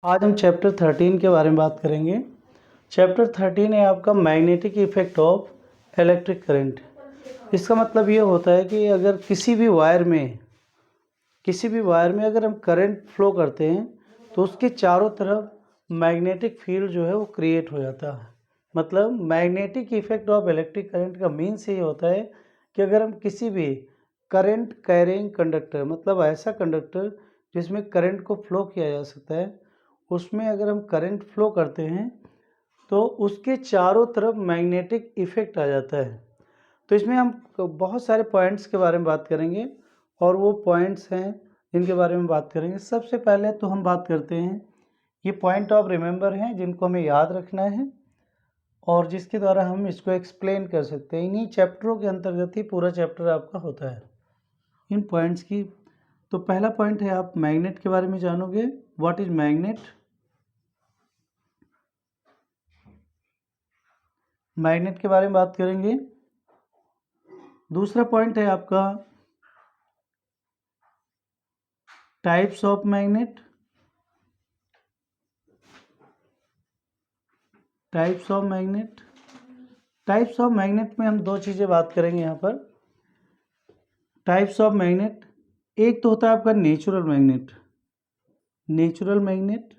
आज हम चैप्टर 13 के बारे में बात करेंगे। चैप्टर 13 है आपका magnetic effect of electric current. इसका मतलब ये होता है कि अगर किसी भी वायर में अगर हम करंट फ्लो करते हैं तो उसके चारों तरफ मैग्नेटिक फील्ड जो है वो क्रिएट हो जाता है। मतलब magnetic effect of electric current का मीन्स ये होता है कि अगर हम किसी भी करंट कैरिंग कंडक्टर, मतलब ऐसा कंडक्टर जिसमें करंट को फ्लो किया जा सकता है, उसमें अगर हम करंट फ्लो करते हैं तो उसके चारों तरफ मैग्नेटिक इफेक्ट आ जाता है। तो इसमें हम बहुत सारे पॉइंट्स के बारे में बात करेंगे और वो पॉइंट्स हैं जिनके बारे में बात करेंगे। सबसे पहले तो हम बात करते हैं, ये पॉइंट ऑफ रिमेंबर हैं जिनको हमें याद रखना है और जिसके द्वारा हम इसको एक्सप्लेन कर सकते हैं। इन्हीं चैप्टरों के अंतर्गत ही पूरा चैप्टर आपका होता है इन पॉइंट्स की। तो पहला पॉइंट है, आप मैग्नेट के बारे में जानोगे, व्हाट इज मैग्नेट। मैग्नेट के बारे में बात करेंगे। दूसरा पॉइंट है आपका types of magnet. Types of magnet में हम दो चीज़ें बात करेंगे यहाँ पर। टाइप्स ऑफ मैग्नेट, एक तो होता है आपका नेचुरल मैग्नेट।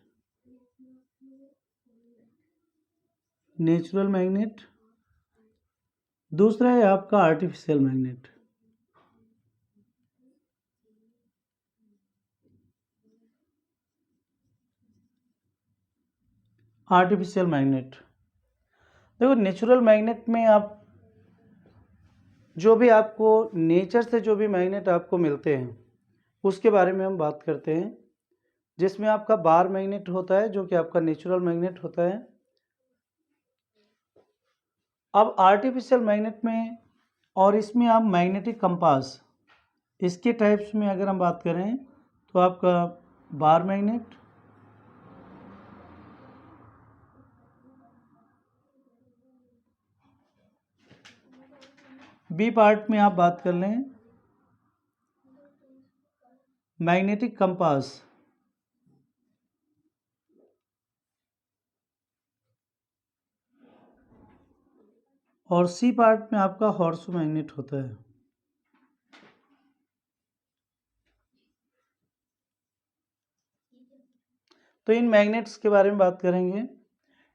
दूसरा है आपका आर्टिफिशियल मैग्नेट। देखो, नेचुरल मैग्नेट में आप जो भी आपको नेचर से जो भी मैग्नेट आपको मिलते हैं उसके बारे में हम बात करते हैं, जिसमें आपका बार मैग्नेट होता है जो कि आपका नेचुरल मैग्नेट होता है। अब आर्टिफिशियल मैग्नेट में और इसमें आप मैग्नेटिक कंपास, इसके टाइप्स में अगर हम बात करें तो आपका बार मैग्नेट, बी पार्ट में आप बात कर लें मैग्नेटिक कंपास, और सी पार्ट में आपका हॉर्स मैग्नेट होता है। तो इन मैग्नेट्स के बारे में बात करेंगे।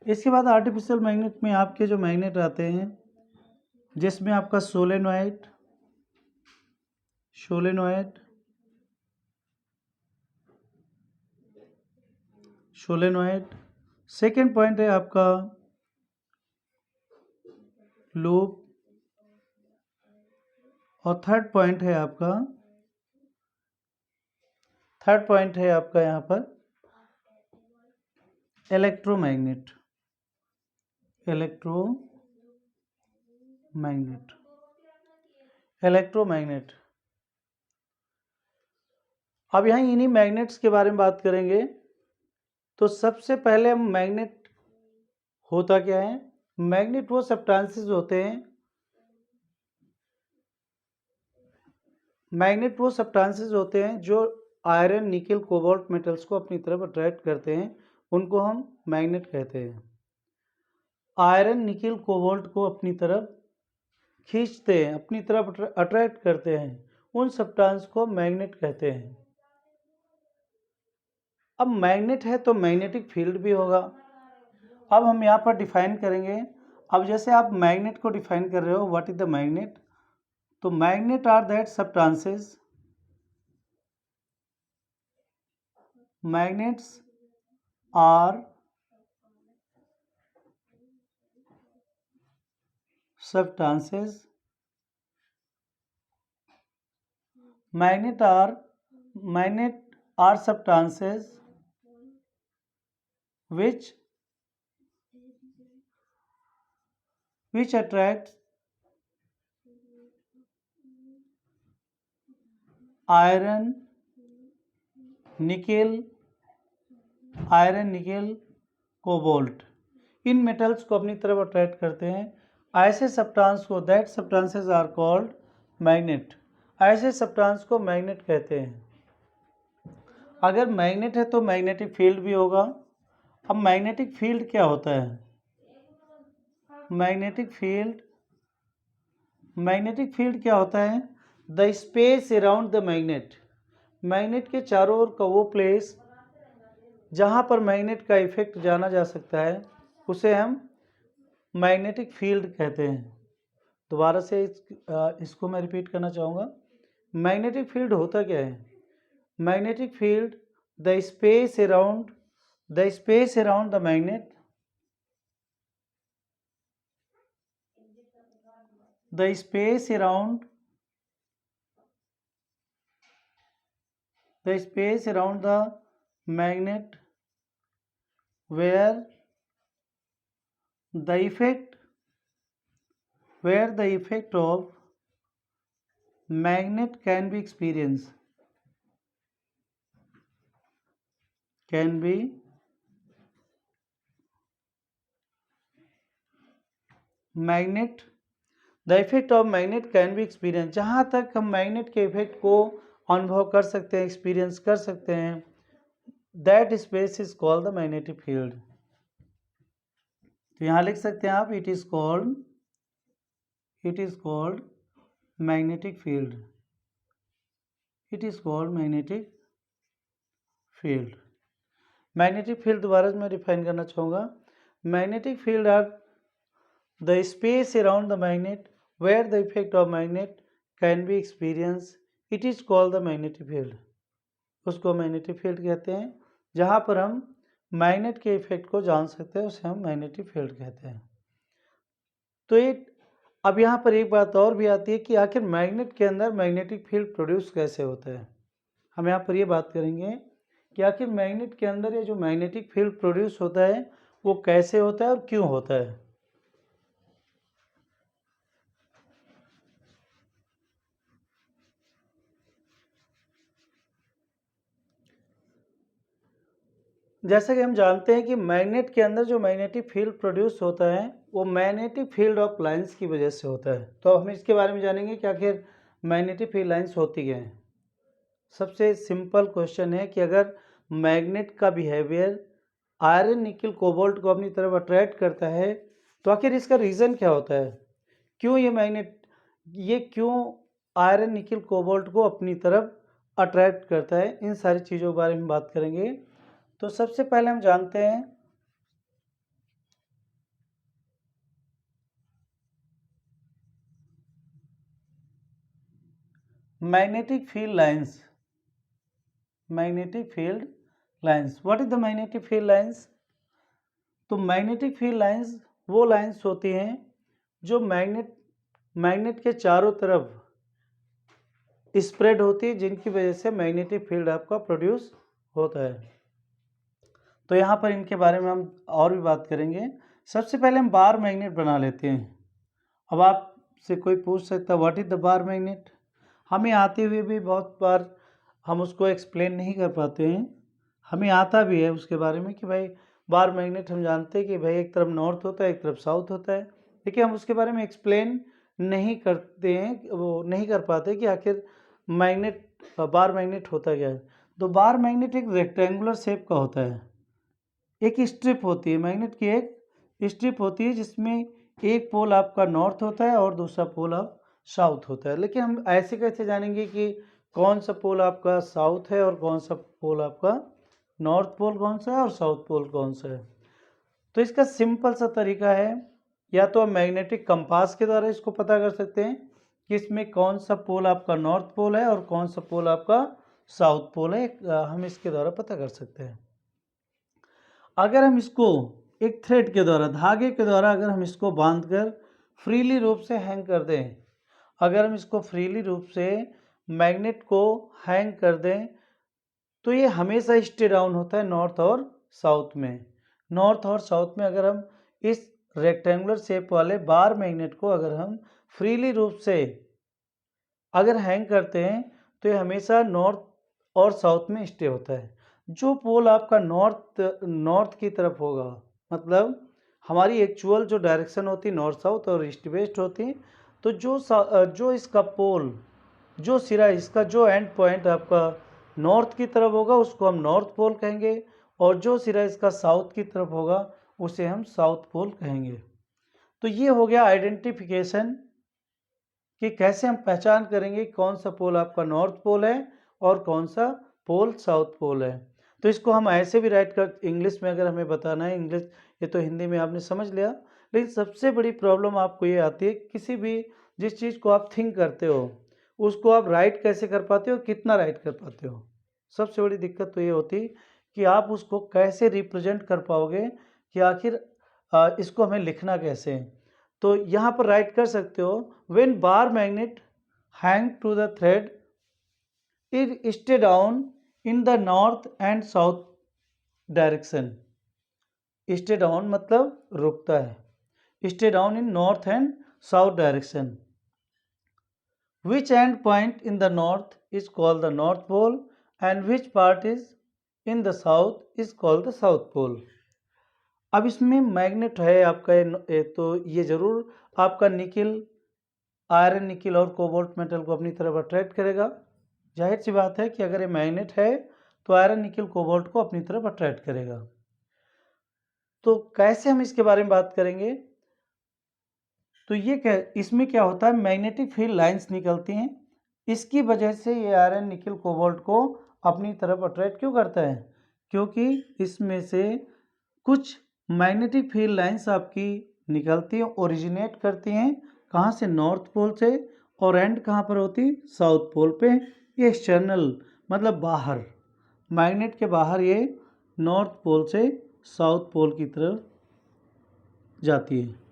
इसके बाद आर्टिफिशियल मैग्नेट में आपके जो मैग्नेट आते हैं जिसमें आपका सोलेनोइड, सेकेंड पॉइंट है आपका लूप, और थर्ड पॉइंट है आपका यहाँ पर इलेक्ट्रोमैग्नेट। अब यहाँ इन्हीं मैग्नेट्स के बारे में बात करेंगे। तो सबसे पहले हम मैग्नेट होता क्या है। मैग्नेट वो सब्सटेंसेस होते हैं जो आयरन, निकेल, कोबाल्ट मेटल्स को अपनी तरफ अट्रैक्ट करते हैं, उनको हम मैग्नेट कहते हैं। आयरन, निकेल, कोबाल्ट को अपनी तरफ खींचते हैं, अपनी तरफ अट्रैक्ट करते हैं, उन सब्सटेंस को मैग्नेट कहते हैं। अब मैग्नेट है तो मैग्नेटिक फील्ड भी होगा। अब हम यहाँ पर डिफाइन करेंगे। अब जैसे आप मैग्नेट को डिफाइन कर रहे हो, व्हाट इज द मैग्नेट, तो magnet are that substances, magnets are substances substances which attract iron, nickel, cobalt, इन मेटल्स को अपनी तरफ अट्रैक्ट करते हैं। ऐसे सब्सटेंस को, that substances are called magnet, ऐसे सब्सटेंस को मैग्नेट कहते हैं। अगर मैग्नेट है तो मैग्नेटिक फील्ड भी होगा। अब मैग्नेटिक फील्ड क्या होता है? मैग्नेटिक फील्ड क्या होता है? The space around the magnet, magnet के चारों ओर का वो प्लेस जहाँ पर मैग्नेट का इफेक्ट जाना जा सकता है उसे हम मैग्नेटिक फील्ड कहते हैं। दोबारा से इसको मैं रिपीट करना चाहूँगा। मैग्नेटिक फील्ड होता क्या है? Magnetic field the space around the magnet, the space around the magnet where the effect of magnet can be experienced, the effect of magnet can be experience, जहाँ तक हम मैग्नेट के effect को अनुभव कर सकते हैं, एक्सपीरियंस कर सकते हैं, that space is called the magnetic field. तो यहाँ लिख सकते हैं आप, it is called magnetic field, magnetic field दोबारा मैं डिफाइन करना चाहूँगा। Magnetic field are the space around the magnet where the effect of magnet can be experienced, it is called the magnetic field। उसको मैग्नेटिक फील्ड कहते हैं। जहाँ पर हम मैग्नेट के इफेक्ट को जान सकते हैं उसे हम मैग्नेटिक फील्ड कहते हैं। तो ये अब यहाँ पर एक बात और भी आती है कि आखिर मैग्नेट के अंदर मैग्नेटिक फील्ड प्रोड्यूस कैसे होता है। हम यहाँ पर ये बात करेंगे कि आखिर मैग्नेट के अंदर ये जो मैग्नेटिक फील्ड प्रोड्यूस होता है वो कैसे होता है और क्यों होता है। जैसा कि हम जानते हैं कि मैग्नेट के अंदर जो मैग्नेटिक फील्ड प्रोड्यूस होता है वो मैग्नेटिक फील्ड ऑफ लाइंस की वजह से होता है। तो हम इसके बारे में जानेंगे कि आखिर मैग्नेटिक फील्ड लाइंस होती क्या है। सबसे सिंपल क्वेश्चन है कि अगर मैग्नेट का बिहेवियर आयरन निकल कोबाल्ट को अपनी तरफ अट्रैक्ट करता है तो आखिर इसका रीज़न क्या होता है, क्यों क्यों आयरन निकल कोबाल्ट को अपनी तरफ अट्रैक्ट करता है। इन सारी चीज़ों के बारे में बात करेंगे। तो सबसे पहले हम जानते हैं magnetic field lines. What is the magnetic field lines? तो मैग्नेटिक फील्ड लाइंस वो लाइंस होती हैं जो मैग्नेट के चारों तरफ स्प्रेड होती है, जिनकी वजह से मैग्नेटिक फील्ड आपका प्रोड्यूस होता है। तो यहाँ पर इनके बारे में हम और भी बात करेंगे। सबसे पहले हम बार मैग्नेट बना लेते हैं। अब आपसे कोई पूछ सकता है what is the bar magnet. हमें आते हुए भी बहुत बार हम उसको एक्सप्लेन नहीं कर पाते हैं। हमें आता भी है उसके बारे में कि भाई बार मैग्नेट हम जानते हैं कि भाई एक तरफ नॉर्थ होता है एक तरफ साउथ होता है, लेकिन हम उसके बारे में एक्सप्लेन नहीं करते हैं, वो नहीं कर पाते कि आखिर बार मैग्नेट होता क्या है। तो बार मैग्नेट एक रेक्टेंगुलर शेप का होता है। एक स्ट्रिप होती है, मैग्नेट की एक स्ट्रिप होती है जिसमें एक पोल आपका नॉर्थ होता है और दूसरा पोल आप साउथ होता है। लेकिन हम ऐसे कैसे जानेंगे कि कौन सा पोल आपका साउथ है और कौन सा पोल आपका नॉर्थ पोल कौन सा है और साउथ पोल कौन सा है। तो इसका सिंपल सा तरीका है, या तो हम मैग्नेटिक कंपास के द्वारा इसको पता कर सकते हैं कि इसमें कौन सा पोल आपका नॉर्थ पोल है और कौन सा पोल आपका साउथ पोल है, हम इसके द्वारा पता कर सकते हैं। अगर हम इसको एक थ्रेड के द्वारा, धागे के द्वारा अगर हम इसको बांधकर फ्रीली रूप से हैंग कर दें, अगर हम इसको फ्रीली रूप से मैग्नेट को हैंग कर दें तो ये हमेशा स्टे डाउन होता है नॉर्थ और साउथ में। नॉर्थ और साउथ में अगर हम इस रेक्टेंगुलर शेप वाले बार मैग्नेट को अगर हम फ्रीली रूप से अगर हैंग करते हैं तो ये हमेशा नॉर्थ और साउथ में स्टे होता है। जो पोल आपका नॉर्थ की तरफ होगा, मतलब हमारी एक्चुअल जो डायरेक्शन होती है नॉर्थ साउथ और ईस्ट वेस्ट होती है, तो जो इसका पोल, जो सिरा, इसका जो एंड पॉइंट आपका नॉर्थ की तरफ होगा उसको हम नॉर्थ पोल कहेंगे, और जो सिरा इसका साउथ की तरफ होगा उसे हम साउथ पोल कहेंगे। तो ये हो गया आइडेंटिफिकेशन कि कैसे हम पहचान करेंगे कौन सा पोल आपका नॉर्थ पोल है और कौन सा पोल साउथ पोल है। तो इसको हम ऐसे भी राइट कर, इंग्लिश में अगर हमें बताना है, इंग्लिश ये तो हिंदी में आपने समझ लिया, लेकिन सबसे बड़ी प्रॉब्लम आपको ये आती है किसी भी जिस चीज़ को आप थिंक करते हो उसको आप राइट कैसे कर पाते हो, कितना राइट कर पाते हो। सबसे बड़ी दिक्कत तो ये होती कि आप उसको कैसे रिप्रेजेंट कर पाओगे कि आखिर इसको हमें लिखना कैसे है। तो यहाँ पर राइट कर सकते हो, when bar magnet hang to the thread it stay down in the north and south direction. Stay down मतलब रुकता है, stay down in north and south direction. Which end point in the north is called the north pole and which part is in the south is called the south pole। अब इसमें magnet है आपका तो ये ज़रूर आपका nickel, iron, nickel और cobalt metal को अपनी तरफ अट्रैक्ट करेगा। जाहिर सी बात है कि अगर ये मैग्नेट है तो आयरन, निकिल, कोबाल्ट को अपनी तरफ अट्रैक्ट करेगा। तो कैसे हम इसके बारे में बात करेंगे, तो ये इसमें क्या होता है, मैग्नेटिक फील्ड लाइंस निकलती हैं, इसकी वजह से ये आयरन, निकिल, कोबाल्ट को अपनी तरफ अट्रैक्ट क्यों करता है, क्योंकि इसमें से कुछ मैग्नेटिक फील्ड लाइंस आपकी निकलती हैं, ओरिजिनेट करती हैं कहाँ से, नॉर्थ पोल से, और एंड कहाँ पर होती, साउथ पोल पे। ये एक्सटर्नल मतलब बाहर, मैग्नेट के बाहर ये नॉर्थ पोल से साउथ पोल की तरफ जाती है।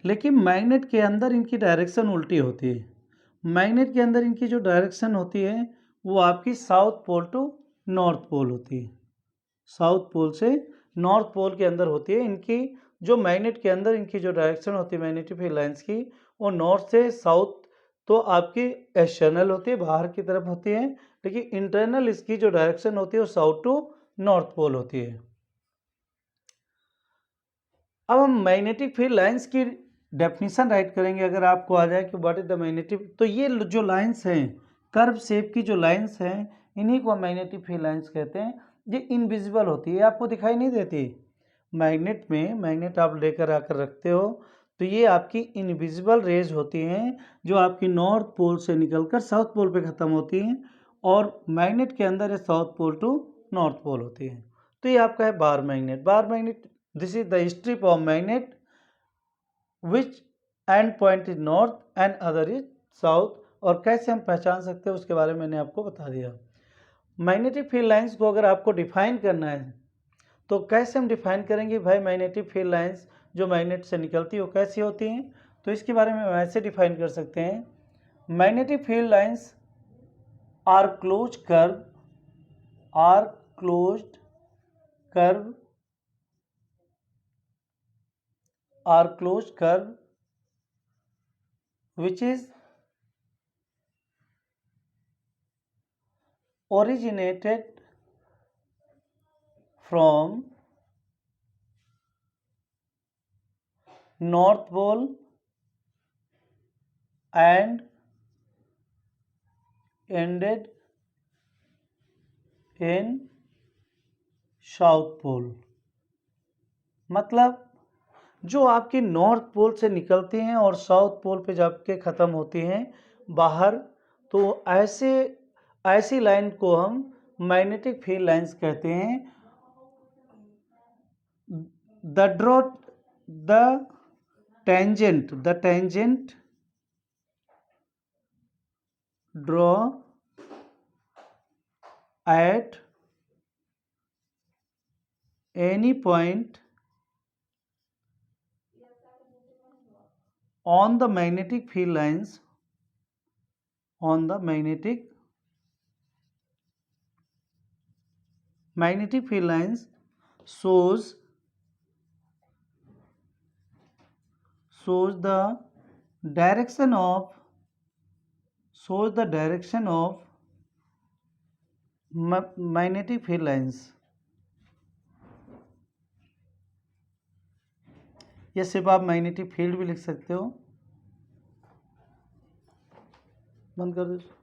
लेकिन मैग्नेट के अंदर इनकी डायरेक्शन उल्टी होती है। मैग्नेट के अंदर इनकी जो डायरेक्शन होती है वो आपकी south pole to north pole होती है। साउथ पोल से नॉर्थ पोल के अंदर होती है इनकी, जो मैग्नेट के अंदर इनकी जो डायरेक्शन होती है मैग्नेटिक फील्ड लाइंस की, वो नॉर्थ से साउथ तो आपकी एक्सटर्नल होती है, बाहर की तरफ होती है, लेकिन इंटरनल इसकी जो डायरेक्शन होती है वो साउथ टू नॉर्थ पोल होती है। अब हम मैग्नेटिक फील्ड लाइंस की डेफिनेशन राइट करेंगे। अगर आपको आ जाए कि व्हाट इज द मैग्नेटिक, तो ये जो लाइंस हैं, कर्व शेप की जो लाइंस हैं, इन्हीं को मैग्नेटिक फील्ड लाइंस कहते हैं। ये इनविजिबल होती है, आपको दिखाई नहीं देती। मैग्नेट में, मैग्नेट आप लेकर आकर रखते हो तो ये आपकी इनविजिबल रेज होती हैं जो आपकी नॉर्थ पोल से निकलकर साउथ पोल पे ख़त्म होती हैं, और मैग्नेट के अंदर है south pole to north pole होती है। तो ये आपका है bar magnet. Bar magnet, this is the strip of magnet which end point is north and other is south. और कैसे हम पहचान सकते हैं उसके बारे में मैंने आपको बता दिया। मैग्नेटिक फील्ड लाइंस को अगर आपको डिफाइन करना है तो कैसे हम डिफाइन करेंगे भाई, मैग्नेटिक फील्ड लाइंस जो मैग्नेट से निकलती है वो कैसी होती हैं, तो इसके बारे में ऐसे डिफाइन कर सकते हैं। Magnetic field lines are close curve, are closed curve, are closed curve which is originated from north pole and ended in south pole. मतलब जो आपकी नॉर्थ पोल से निकलती हैं और साउथ पोल पे जाके ख़त्म होती हैं बाहर, तो ऐसी लाइन को हम मैग्नेटिक फील्ड लाइंस कहते हैं। The draw the tangent draw at any point on the magnetic field lines, on the magnetic field lines shows the direction of magnetic field lines। या सिर्फ आप मैग्नेटिक फील्ड भी लिख सकते हो। बंद कर दो।